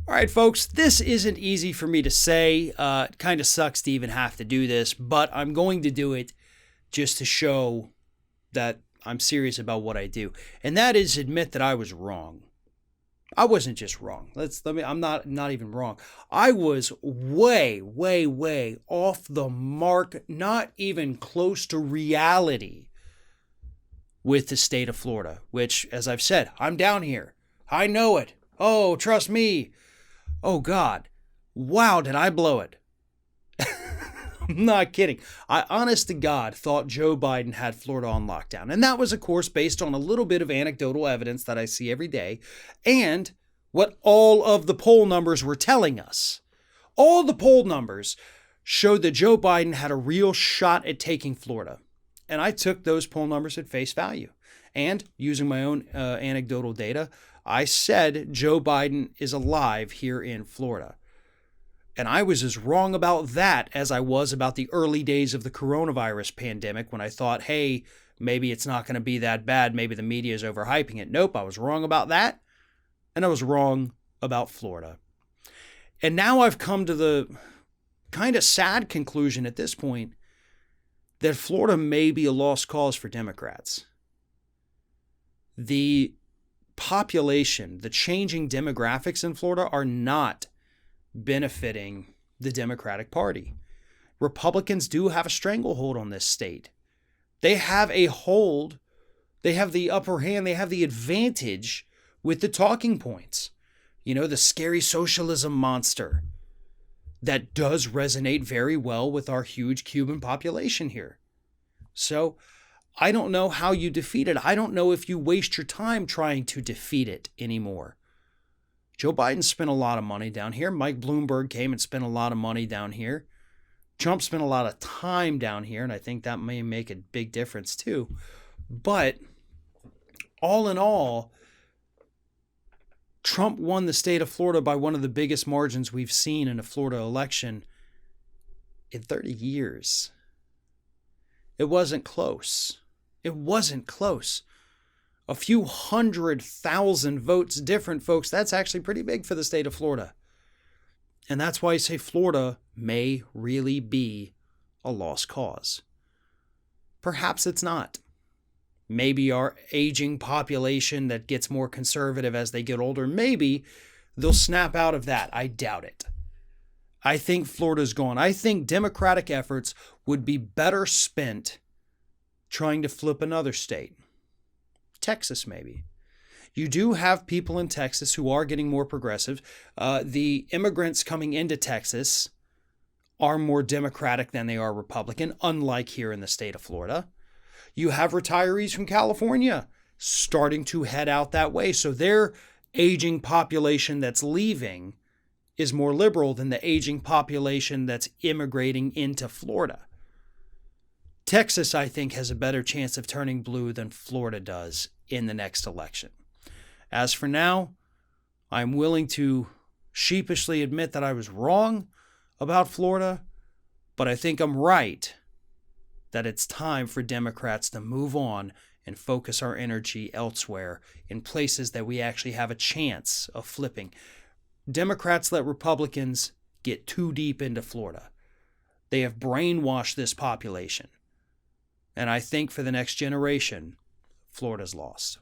All right, folks, this isn't easy for me to say. It kind of sucks to even have to do this, but I'm going to do it just to show that I'm serious about what I do. And that is admit that I was wrong. I wasn't just wrong. I'm not even wrong. I was way off the mark, not even close to reality with the state of Florida, which, as I've said, I'm down here. I know it. Oh, trust me. Oh, God. Wow, did I blow it? I'm not kidding. I, honest to God, thought Joe Biden had Florida on lockdown. And that was, of course, based on a little bit of anecdotal evidence that I see every day and what all of the poll numbers were telling us. All the poll numbers showed that Joe Biden had a real shot at taking Florida. And I took those poll numbers at face value. And using my own anecdotal data, I said Joe Biden is alive here in Florida. And I was as wrong about that as I was about the early days of the coronavirus pandemic when I thought, hey, maybe it's not going to be that bad. Maybe the media is overhyping it. Nope, I was wrong about that. And I was wrong about Florida. And now I've come to the kind of sad conclusion at this point that Florida may be a lost cause for Democrats. The population, the changing demographics in Florida are not benefiting the Democratic Party. Republicans do have a stranglehold on this state. They have a hold, they have the upper hand, they have the advantage with the talking points. You know, the scary socialism monster that does resonate very well with our huge Cuban population here. So I don't know how you defeat it. I don't know if you waste your time trying to defeat it anymore. Joe Biden spent a lot of money down here. Mike Bloomberg came and spent a lot of money down here. Trump spent a lot of time down here, and I think that may make a big difference too. But all in all, Trump won the state of Florida by one of the biggest margins we've seen in a Florida election in 30 years. It wasn't close. It wasn't close. A few 100,000 votes different, folks. That's actually pretty big for the state of Florida. And that's why I say Florida may really be a lost cause. Perhaps it's not. Maybe our aging population that gets more conservative as they get older, maybe they'll snap out of that. I doubt it. I think Florida's gone. I think Democratic efforts would be better spent trying to flip another state. Texas, maybe. You do have people in Texas who are getting more progressive. The immigrants coming into Texas are more Democratic than they are Republican, unlike here in the state of Florida. You have retirees from California starting to head out that way. So their aging population that's leaving is more liberal than the aging population that's immigrating into Florida. Texas, I think, has a better chance of turning blue than Florida does in the next election. As for now, I'm willing to sheepishly admit that I was wrong about Florida, but I think I'm right that it's time for Democrats to move on and focus our energy elsewhere in places that we actually have a chance of flipping. Democrats let Republicans get too deep into Florida. They have brainwashed this population. And I think for the next generation, Florida's lost.